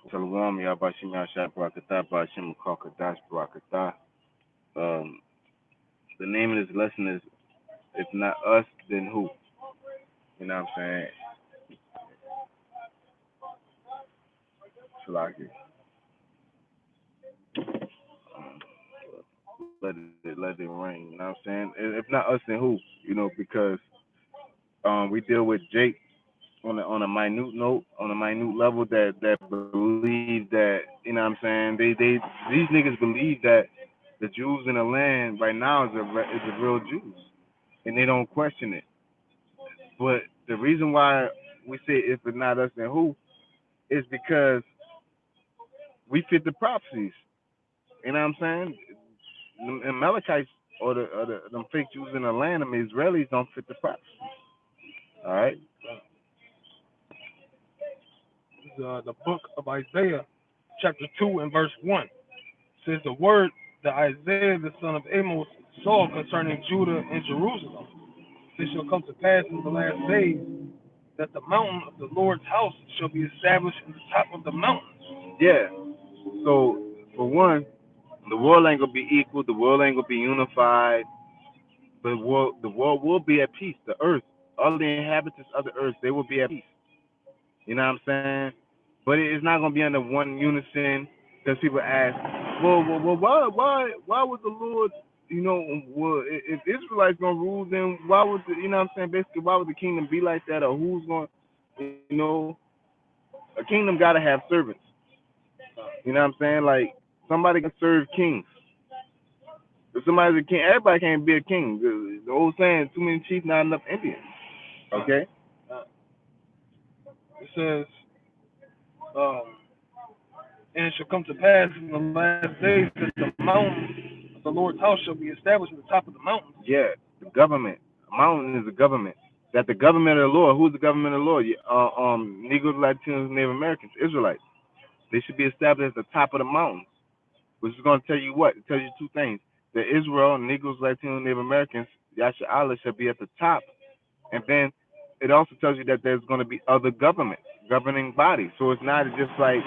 Shalom, Yabashim Yashab Barakatah, Bashim Kakadash Barakatah. Um, the name of this lesson is If Not Us, Then Who? You know what I'm saying? Salaki. Um, let it ring. You know what I'm saying? If not us, then who? You know, because we deal with Jake on a minute note, on a minute level that believe that, you know what I'm saying, they these niggas believe that the Jews in the land right now is the real Jews, and they don't question it. But the reason why we say if it's not us then who is because we fit the prophecies. You know what I'm saying? Them Amalekites or them fake Jews in the land, them Israelis don't fit the prophecy. All right. This is the book of Isaiah, chapter 2 and verse 1. It says the word that Isaiah the son of Amos saw concerning Judah and Jerusalem. It shall come to pass in the last days that the mountain of the Lord's house shall be established in the top of the mountains. Yeah. So for one, the world ain't gonna be equal. The world ain't gonna be unified. But the world will be at peace. The earth, all the inhabitants of the earth, they will be at peace. You know what I'm saying? But it's not gonna be under one unison. Because people ask, well, why would the Lord, if Israelites gonna rule, then why would the, you know what I'm saying? Basically, why would the kingdom be like that, or who's gonna, you know, a kingdom gotta have servants. You know what I'm saying? Like somebody can serve kings. If somebody's a king, everybody can't be a king. The old saying, too many chiefs, not enough Indians. Okay. It says, um, and it shall come to pass in the last days that the mountain of the Lord's house shall be established at the top of the mountains. Yeah, the government. A mountain is a government. That the government of the Lord. Who's the government of the Lord? Negroes, Latinos, Native Americans, Israelites. They should be established at the top of the mountains, which is going to tell you what? It tells you two things. That Israel, Negroes, Latinos, Native Americans, Yasha Allah should be at the top. And then it also tells you that there's going to be other governments, governing bodies. So it's not just like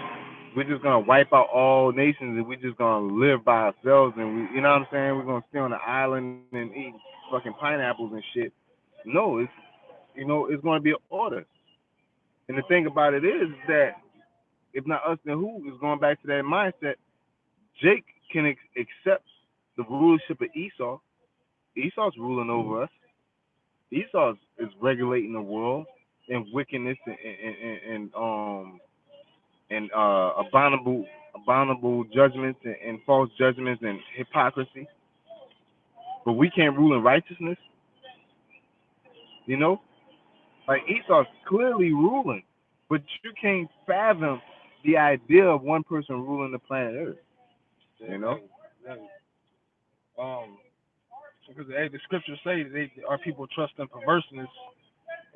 we're just going to wipe out all nations and we're just going to live by ourselves and we, you know what I'm saying? We're going to stay on the island and eat fucking pineapples and shit. No, it's going to be an order. And the thing about it is that if not us, then who is going back to that mindset? Jake can accept the rulership of Esau. Esau's ruling over us. Esau is regulating the world and wickedness and abominable judgments and false judgments and hypocrisy. But we can't rule in righteousness. You know, like Esau's clearly ruling, but you can't fathom the idea of one person ruling the planet Earth. You know. Because the scriptures say our people trust in perverseness,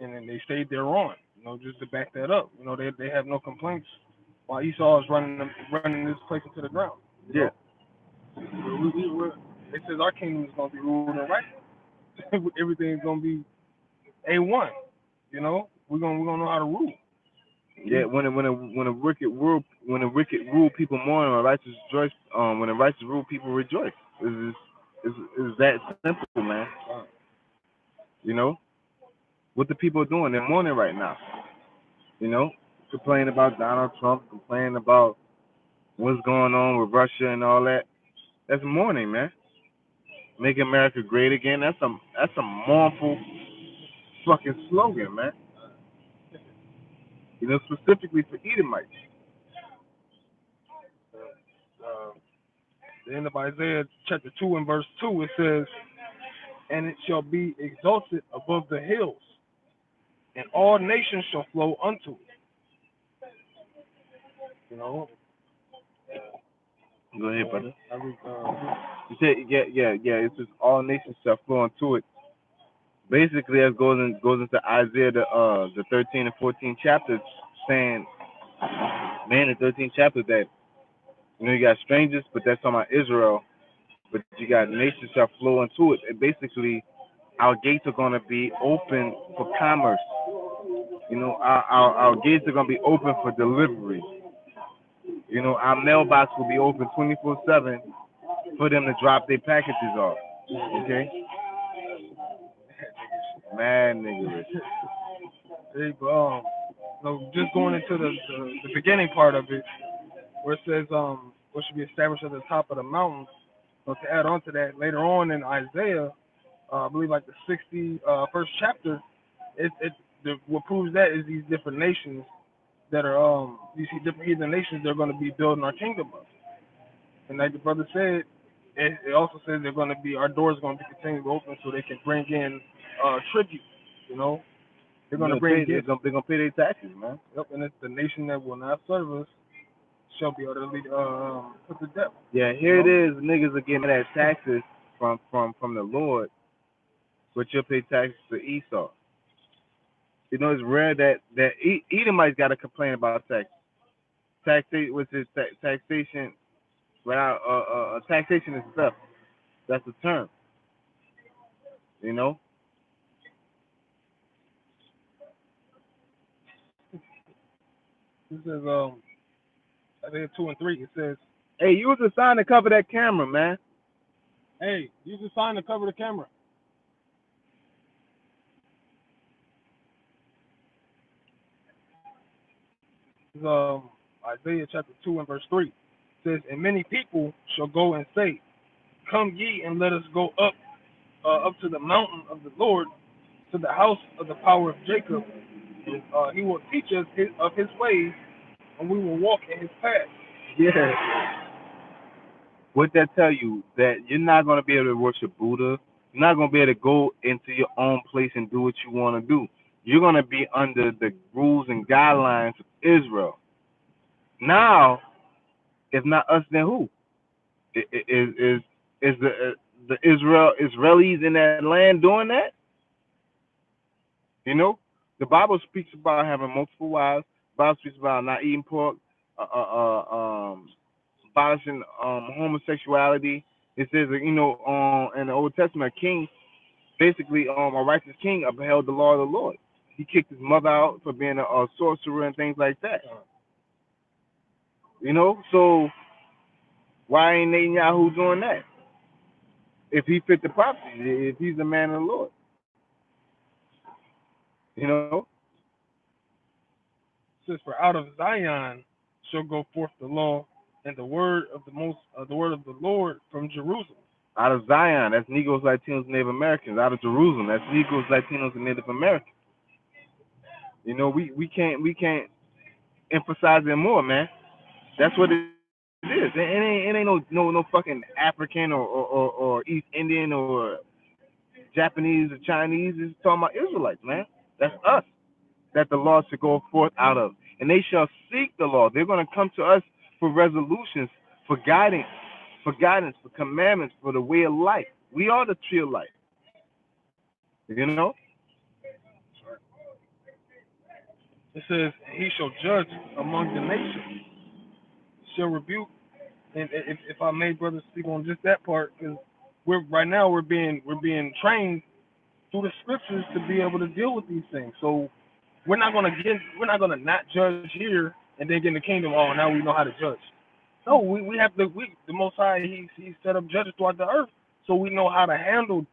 and then they stayed there on. Just to back that up. They have no complaints while Esau is running this place into the ground. Yeah. It says our kingdom is going to be ruled and right. Everything's going to be A1. We're gonna know how to rule. Yeah, when a wicked rule, people mourn. When a righteous rejoice, when a righteous rule, people rejoice. Is that simple, man? You know, what the people are doing, they're mourning right now. You know, complaining about Donald Trump, complaining about what's going on with Russia and all that. That's mourning, man. Make America great again. That's a mournful fucking slogan, man. Specifically for Edomites. The end of Isaiah chapter 2 and verse 2, it says, and it shall be exalted above the hills, and all nations shall flow unto it. Go ahead, brother. You said, yeah. It says all nations shall flow unto it. Basically, that goes into Isaiah the 13 and 14 chapters, saying, man, the 13th chapter that you got strangers, but that's talking about Israel. But you got nations shall flow into it. And basically, our gates are going to be open for commerce. Our gates are going to be open for delivery. You know, our mailbox will be open 24/7 for them to drop their packages off. Okay? Mad nigga. Hey, but, so just going into the beginning part of it, where it says what should be established at the top of the mountain. So to add on to that, later on in Isaiah, I believe like the 61st chapter, what proves that is these different nations that are these different heathen nations they're going to be building our kingdom of. And like the brother said, it also says they're going to be our doors going to be continually open so they can bring in tribute. You know, they're going to bring gifts. They're gonna pay their taxes, man. Yep, and it's the nation that will not serve us shall be utterly put to death. Yeah, here it is. Niggas are getting that taxes from the Lord, but you'll pay taxes to Esau. You know, it's rare that Edomites got to complain about taxation without taxation is theft. That's the term. You know. This is Isaiah 2 and 3. It says, "Hey, use a sign to cover that camera, man." Hey, use a sign to cover the camera. This is Isaiah chapter 2 and verse 3. It says, and many people shall go and say, come ye and let us go up to the mountain of the Lord, to the house of the power of Jacob. And, he will teach us of his ways, and we will walk in his paths. Yeah. What that tell you? That you're not gonna be able to worship Buddha. You're not gonna be able to go into your own place and do what you want to do. You're gonna be under the rules and guidelines of Israel. Now, if not us, then who? Is the Israelis in that land doing that? You know, the Bible speaks about having multiple wives. The Bible speaks about not eating pork, abolishing homosexuality. It says, you know, in the Old Testament, a king, basically, a righteous king upheld the law of the Lord. He kicked his mother out for being a sorcerer and things like that. You know, so why ain't Netanyahu doing that? If he fit the prophecy, if he's the man of the Lord, you know. It says, for out of Zion shall go forth the law and the word of the word of the Lord from Jerusalem. Out of Zion, that's Negroes, Latinos, Native Americans. Out of Jerusalem, that's Negroes, Latinos, and Native Americans. You know, we can't emphasize it more, man. That's what it is. It ain't no fucking African or East Indian or Japanese or Chinese. It's talking about Israelites, man. That's us that the law should go forth out of. And they shall seek the law. They're going to come to us for resolutions, for guidance, for commandments, for the way of life. We are the tree of life. You know? It says, he shall judge among the nations, shall rebuke. And if I may, brother, speak on just that part, because we're being trained through the scriptures to be able to deal with these things. So we're not gonna not judge here and then get in the kingdom. Oh, now we know how to judge. No, we have to. The Most High, he set up judges throughout the earth, so we know how to handle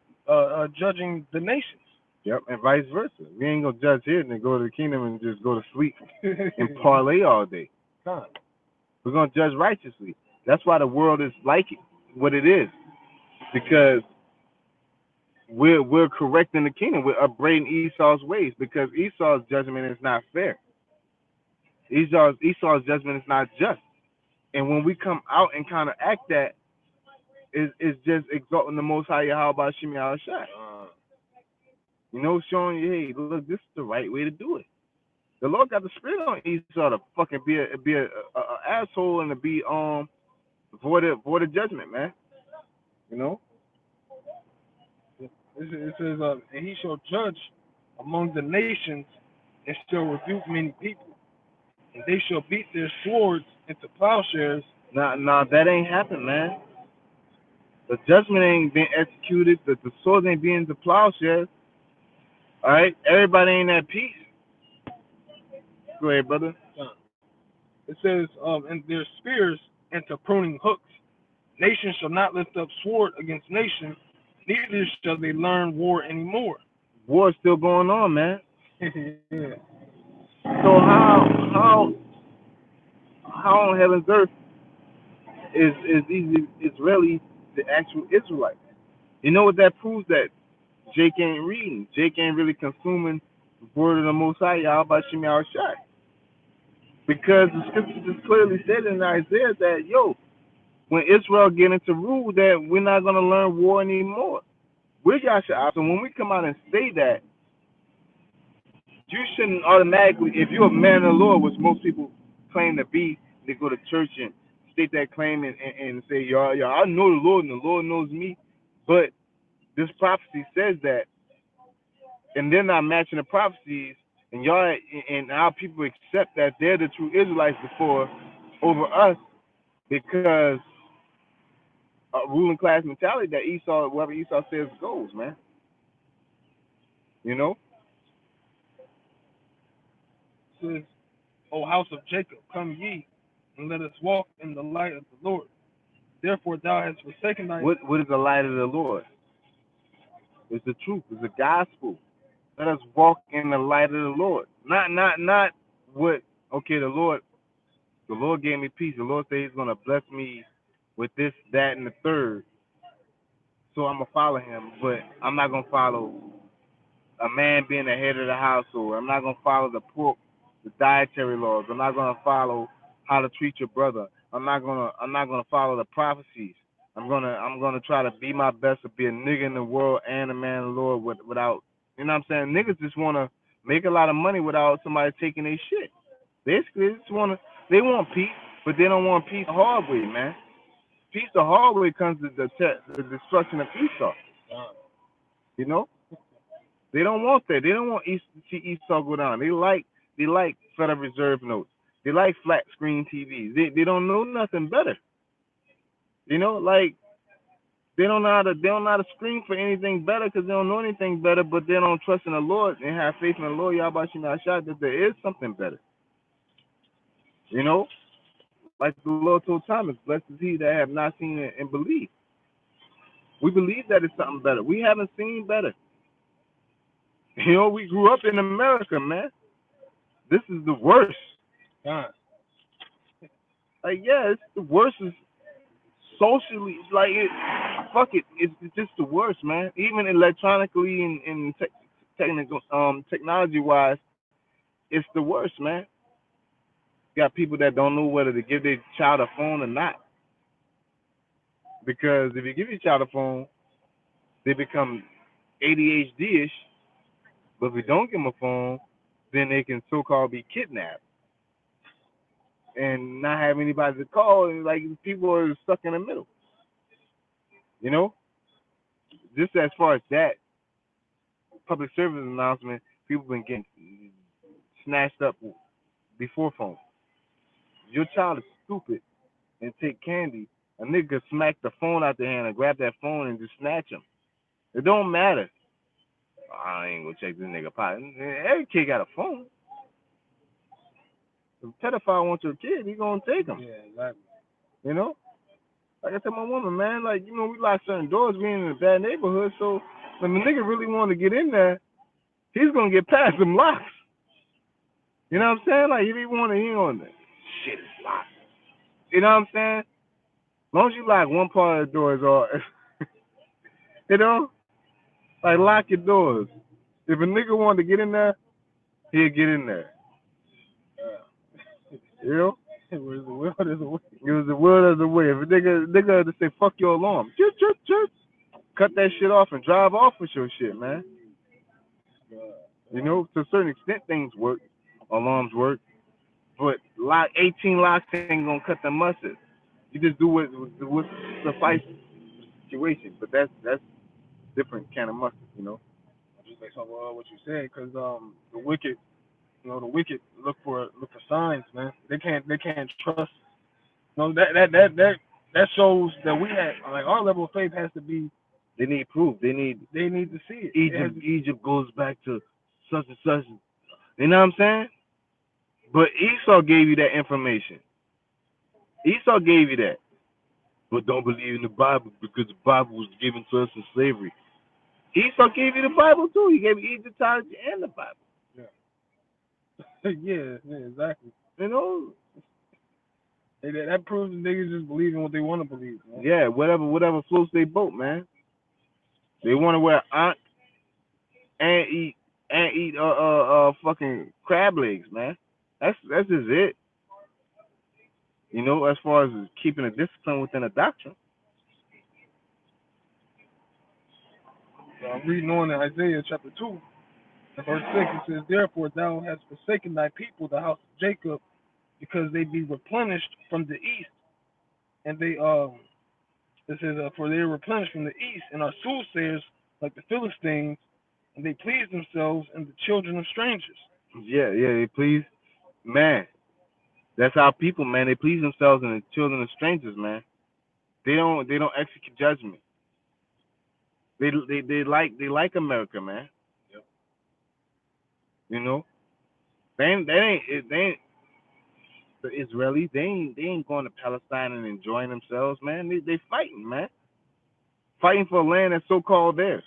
judging the nations. Yep, and vice versa. We ain't gonna judge here and then go to the kingdom and just go to sleep and parlay all day. We're gonna judge righteously. That's why the world is like what it is, because we're correcting the kingdom. We're upbraiding Esau's ways, because Esau's judgment is not fair. Esau's judgment is not just. And when we come out and kind of act that, it's just exalting the Most High Yahweh Shemi Al-Shai. You know, showing you, hey, look, this is the right way to do it. The Lord got the spirit on Esau to fucking be a asshole and to be void of judgment, man. You know. It says, and he shall judge among the nations and shall rebuke many people, and they shall beat their swords into plowshares. Nah, that ain't happened, man. The judgment ain't been executed. The swords ain't being into plowshares. All right, everybody ain't at peace. Go ahead, brother. It It says, and their spears into pruning hooks. Nation shall not lift up sword against nation, neither shall they learn war anymore. War's still going on, man. Yeah. So how on heaven's earth is these Israelis the actual Israelites? You know what that proves? That Jake ain't reading. Jake ain't really consuming the word of the Most High, Yahweh Shem Shai. Because the scripture just clearly said in Isaiah that, yo, when Israel get into rule, that we're not going to learn war anymore. We're Yahshua. So when we come out and say that, you shouldn't automatically, if you're a man of the Lord, which most people claim to be, they go to church and state that claim and say, y'all, I know the Lord and the Lord knows me. But this prophecy says that, and they're not matching the prophecies, and y'all and our people accept that they're the true Israelites before over us because ruling class mentality that Esau, whatever Esau says goes, man. You know? It says, O house of Jacob, come ye, and let us walk in the light of the Lord. Therefore thou hast forsaken thy... What is the light of the Lord? It's the truth. It's the gospel. Let us walk in the light of the Lord. Not what, okay, the Lord gave me peace. The Lord said he's going to bless me with this, that, and the third. So I'm going to follow him. But I'm not going to follow a man being the head of the household. I'm not going to follow the dietary laws. I'm not going to follow how to treat your brother. I'm not going to follow the prophecies. I'm gonna try to be my best to be a nigga in the world and a man of the Lord without, you know what I'm saying? Niggas just wanna make a lot of money without somebody taking their shit. Basically, they want peace, but they don't want peace the hard way, man. Peace the hard way comes to the destruction of Esau. You know, they don't want that. They don't want to see Esau go down. They like Federal Reserve notes. They like flat screen TVs. They don't know nothing better. You know, like they don't know how to scream for anything better because they don't know anything better, but they don't trust in the Lord and have faith in the Lord, Yahweh Shem Shai, that there is something better. You know, like the Lord told Thomas, blessed is he that have not seen it and believe. We believe that it's something better. We haven't seen better. You know, we grew up in America, man. This is the worst. Like, yeah, it's the worst. Is socially, like, fuck it, it's just the worst, man. Even electronically and technical, technology wise, it's the worst, man. You got people that don't know whether to give their child a phone or not, because if you give your child a phone, they become ADHD-ish. But if you don't give them a phone, then they can so-called be kidnapped and not have anybody to call, and like people are stuck in the middle. You know, just as far as that public service announcement, people been getting snatched up before phones. Your child is stupid and take candy, a nigga smack the phone out their hand and grab that phone and just snatch him. It don't matter. I ain't gonna check this nigga pocket. Every kid got a phone. If a pedophile wants your kid, he gonna take him. Yeah, exactly. You know? Like I tell my woman, man, like, you know, we lock certain doors, we in a bad neighborhood, so when the nigga really want to get in there, he's gonna get past them locks. You know what I'm saying? Like, if he want to, he on there. Shit is locked. You know what I'm saying? As long as you lock one part of the doors, or you know, like, lock your doors. If a nigga want to get in there, he'll get in there. You know? It was the will, there's a way. It was the will, there's a way. If a nigga to say, fuck your alarm, cut that shit off and drive off with your shit, man. You know, to a certain extent, things work, alarms work, but 18 locks ain't gonna cut the mustard. You just do what suffices the situation, but that's different kind of mustard, you know. Just based on what you said, because the wicked, the wicked look for signs, man. They can't trust. That shows that we have, like, our level of faith has to be. They need proof. They need to see it. Egypt goes back to such and such. You know what I'm saying? But Esau gave you that information. Esau gave you that. But don't believe in the Bible because the Bible was given to us in slavery. Esau gave you the Bible too. He gave you Egyptology and the Bible. Yeah, exactly. You know? Hey, that proves the niggas just believe in what they want to believe, man. Yeah, whatever floats their boat, man. They want to wear ankh and eat fucking crab legs, man. That's just it. You know, as far as keeping a discipline within a doctrine. So I'm reading on in Isaiah chapter 2, and verse 6, it says, Therefore thou hast forsaken thy people, the house of Jacob, because they be replenished from the east. And they, it says, for they are replenished from the east, and are soothsayers like the Philistines, and they please themselves in the children of strangers. Yeah, they please, man. That's our people, man. They please themselves and the children of strangers, man. They don't execute judgment. They like America, man. Yep. You know, they ain't the Israelis. They ain't going to Palestine and enjoying themselves, man. They fighting, man. Fighting for a land that's so called theirs.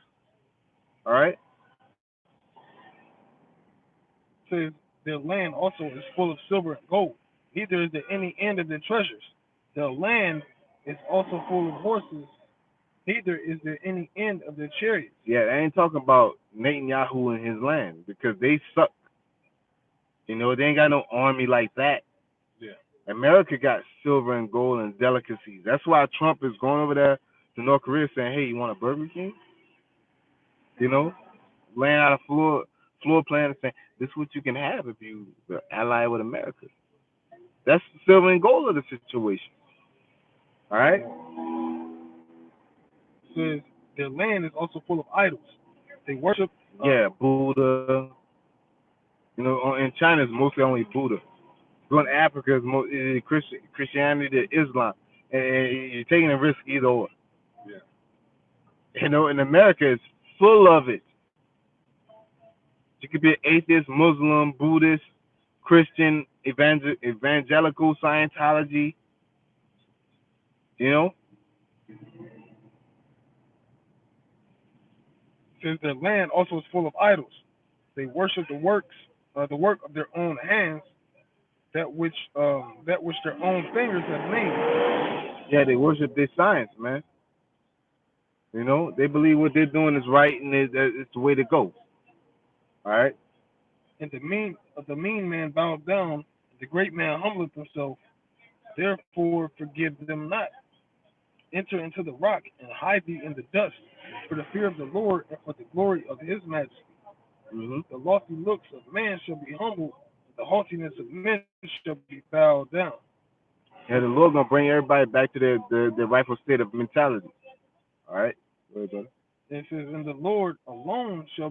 All right. It says their land also is full of silver and gold. Neither is there any end of their treasures. Their land is also full of horses. Neither is there any end of their chariots. Yeah, I ain't talking about Netanyahu and his land because they suck. You know, they ain't got no army like that. Yeah. America got silver and gold and delicacies. That's why Trump is going over there to North Korea saying, "Hey, you want a Burger King?" You know, laying out a floor plan and saying, "This is what you can have if you ally with America." That's the silver and gold of the situation. All right. It says their land is also full of idols. They worship. Yeah, Buddha. You know, in China it's mostly only Buddha. Going to Africa is Christianity to Islam, and you're taking a risk either or. Yeah. You know, in America it's full of it. You could be an atheist, Muslim, Buddhist, Christian, evangelical, Scientology. You know. It says their land also is full of idols. They worship the work of their own hands, that which their own fingers have made. Yeah, they worship their science, man. You know, they believe what they're doing is right and it's the way to go. All right. And the mean man bowed down, the great man humbleth himself. Therefore forgive them not. Enter into the rock and hide thee in the dust, for the fear of the Lord and for the glory of his majesty. Mm-hmm. The lofty looks of man shall be humbled, the haughtiness of men shall be bowed down. Yeah, the Lord gonna bring everybody back to their rightful state of mentality. All right. Go ahead, brother. It says, and the Lord alone shall